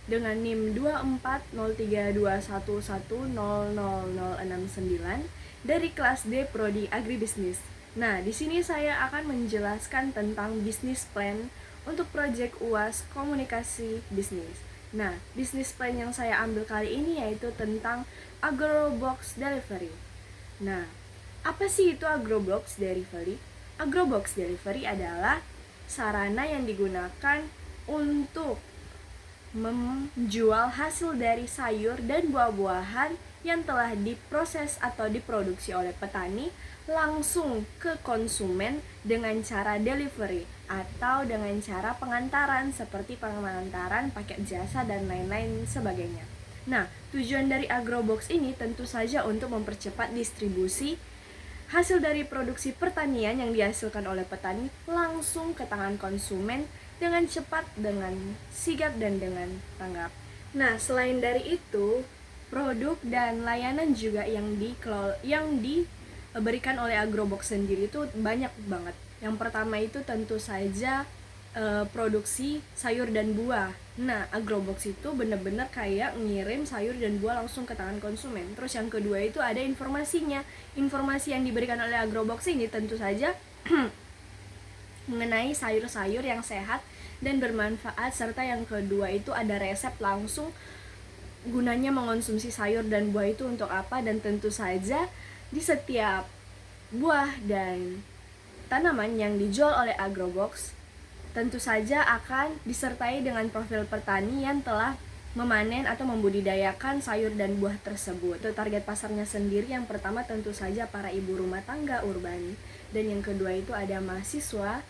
dengan NIM 240321100069 dari kelas D Prodi Agribisnis. Nah, di sini saya akan menjelaskan tentang bisnis plan untuk proyek UAS Komunikasi Bisnis. Nah, bisnis plan yang saya ambil kali ini yaitu tentang Agrobox Delivery. Nah, apa sih itu Agrobox Delivery? Agrobox Delivery adalah sarana yang digunakan untuk menjual hasil dari sayur dan buah-buahan yang telah diproses atau diproduksi oleh petani langsung ke konsumen dengan cara delivery atau dengan cara pengantaran seperti pengantaran pakai jasa dan lain-lain sebagainya. Nah, tujuan dari Agrobox ini tentu saja untuk mempercepat distribusi hasil dari produksi pertanian yang dihasilkan oleh petani langsung ke tangan konsumen dengan cepat, dengan sigap, dan dengan tanggap. Nah, selain dari itu, produk dan layanan juga yang diberikan oleh Agrobox sendiri itu banyak banget. Yang pertama itu tentu saja produksi sayur dan buah. Nah, Agrobox itu bener-bener kayak ngirim sayur dan buah langsung ke tangan konsumen. Terus yang kedua itu ada informasinya. Informasi yang diberikan oleh Agrobox ini tentu saja mengenai sayur-sayur yang sehat dan bermanfaat, serta yang kedua itu ada resep langsung gunanya mengonsumsi sayur dan buah itu untuk apa, dan tentu saja di setiap buah dan tanaman yang dijual oleh Agrobox tentu saja akan disertai dengan profil petani yang telah memanen atau membudidayakan sayur dan buah tersebut. Untuk target pasarnya sendiri, yang pertama tentu saja para ibu rumah tangga urban, dan yang kedua itu ada mahasiswi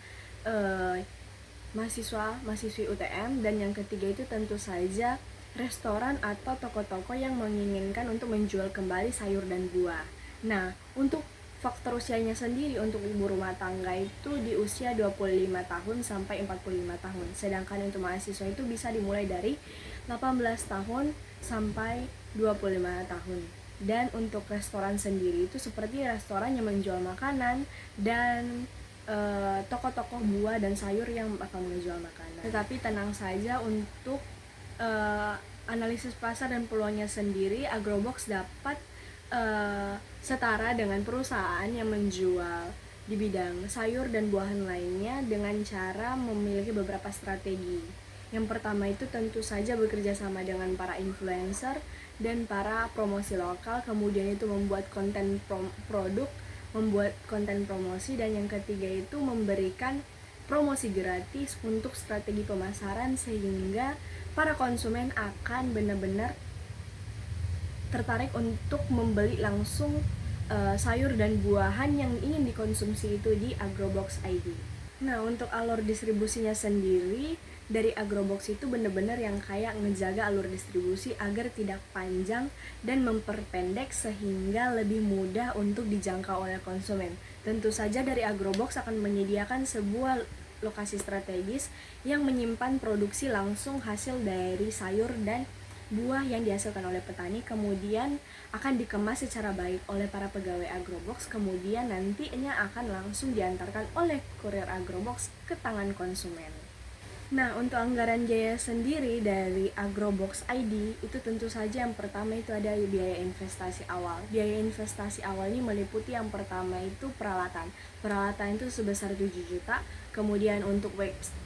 UTM, dan yang ketiga itu tentu saja restoran atau toko-toko yang menginginkan untuk menjual kembali sayur dan buah. Nah, untuk faktor usianya sendiri untuk ibu rumah tangga itu di usia 25 tahun sampai 45 tahun. Sedangkan untuk mahasiswa itu bisa dimulai dari 18 tahun sampai 25 tahun. Dan untuk restoran sendiri itu seperti restoran yang menjual makanan dan toko-toko buah dan sayur yang akan menjual makanan. Tetapi tenang saja, untuk analisis pasar dan peluangnya sendiri, Agrobox dapat setara dengan perusahaan yang menjual di bidang sayur dan buahan lainnya dengan cara memiliki beberapa strategi. Yang pertama itu tentu saja bekerja sama dengan para influencer dan para promosi lokal, kemudian itu membuat konten produk, membuat konten promosi, dan yang ketiga itu memberikan promosi gratis untuk strategi pemasaran sehingga para konsumen akan benar-benar tertarik untuk membeli langsung sayur dan buahan yang ingin dikonsumsi itu di Agrobox ID. Nah, untuk alur distribusinya sendiri dari Agrobox itu benar-benar yang kayak ngejaga alur distribusi agar tidak panjang dan memperpendek sehingga lebih mudah untuk dijangkau oleh konsumen. Tentu saja dari Agrobox akan menyediakan sebuah lokasi strategis yang menyimpan produksi langsung hasil dari sayur dan buah yang dihasilkan oleh petani, kemudian akan dikemas secara baik oleh para pegawai Agrobox, kemudian nantinya akan langsung diantarkan oleh kurir Agrobox ke tangan konsumen. Nah, untuk anggaran biaya sendiri dari Agrobox ID itu tentu saja yang pertama itu ada biaya investasi awal. Biaya investasi awal ini meliputi yang pertama itu peralatan. Peralatan itu sebesar 7 juta. Kemudian untuk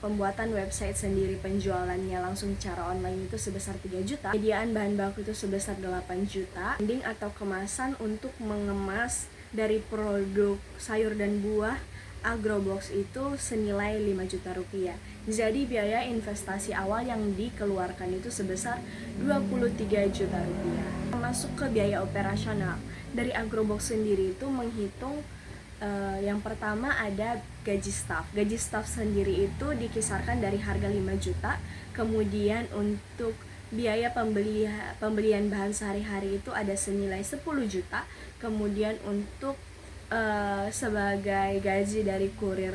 pembuatan website sendiri, penjualannya langsung secara online itu sebesar 3 juta. Penyediaan bahan baku itu sebesar 8 juta. Branding atau kemasan untuk mengemas dari produk sayur dan buah Agrobox itu senilai 5 juta rupiah. Jadi biaya investasi awal yang dikeluarkan itu sebesar 23 juta rupiah. Masuk ke biaya operasional. Dari Agrobox sendiri itu menghitung yang pertama ada gaji staff. Gaji staff sendiri itu dikisarkan dari harga 5 juta. Kemudian untuk biaya pembelian bahan sehari-hari itu ada senilai 10 juta. Kemudian untuk sebagai gaji dari kurir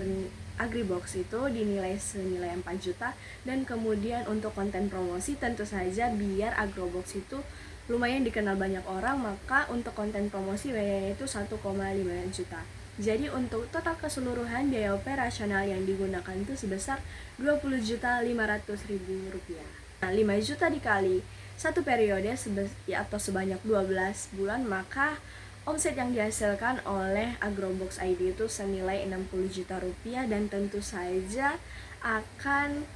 Agribox itu dinilai senilai 4 juta. Dan kemudian untuk konten promosi tentu saja biar Agrobox itu lumayan dikenal banyak orang, maka untuk konten promosi biayanya itu 1,5 juta. Jadi untuk total keseluruhan biaya operasional yang digunakan itu sebesar 20.500.000 rupiah. Nah, 5 juta dikali satu periode atau sebanyak 12 bulan, maka omset yang dihasilkan oleh Agrobox ID itu senilai 60 juta rupiah, dan tentu saja akan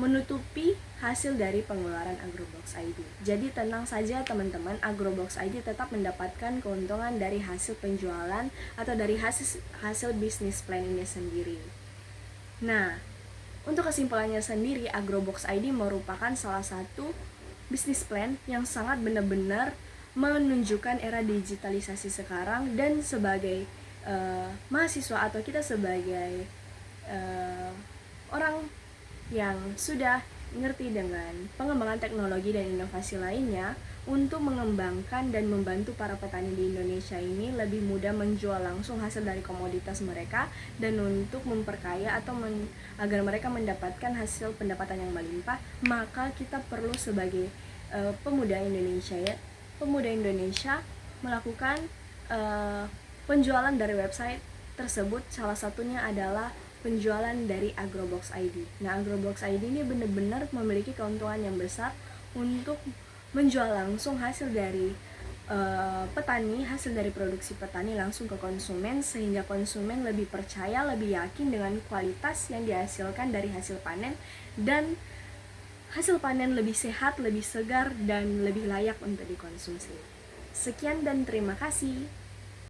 menutupi hasil dari pengeluaran Agrobox ID. Jadi tenang saja teman-teman, Agrobox ID tetap mendapatkan keuntungan dari hasil penjualan atau dari hasil bisnis plan ini sendiri. Nah, untuk kesimpulannya sendiri, Agrobox ID merupakan salah satu bisnis plan yang sangat benar-benar menunjukkan era digitalisasi sekarang, dan sebagai mahasiswa atau kita sebagai orang yang sudah ngerti dengan pengembangan teknologi dan inovasi lainnya, untuk mengembangkan dan membantu para petani di Indonesia ini lebih mudah menjual langsung hasil dari komoditas mereka, dan untuk memperkaya atau agar mereka mendapatkan hasil pendapatan yang melimpah, maka kita perlu sebagai pemuda Indonesia melakukan penjualan dari website tersebut. Salah satunya adalah penjualan dari Agrobox ID. Nah, Agrobox ID ini benar-benar memiliki keuntungan yang besar untuk menjual langsung hasil dari petani, hasil dari produksi petani langsung ke konsumen, sehingga konsumen lebih percaya, lebih yakin dengan kualitas yang dihasilkan dari hasil panen, dan hasil panen lebih sehat, lebih segar, dan lebih layak untuk dikonsumsi. Sekian dan terima kasih.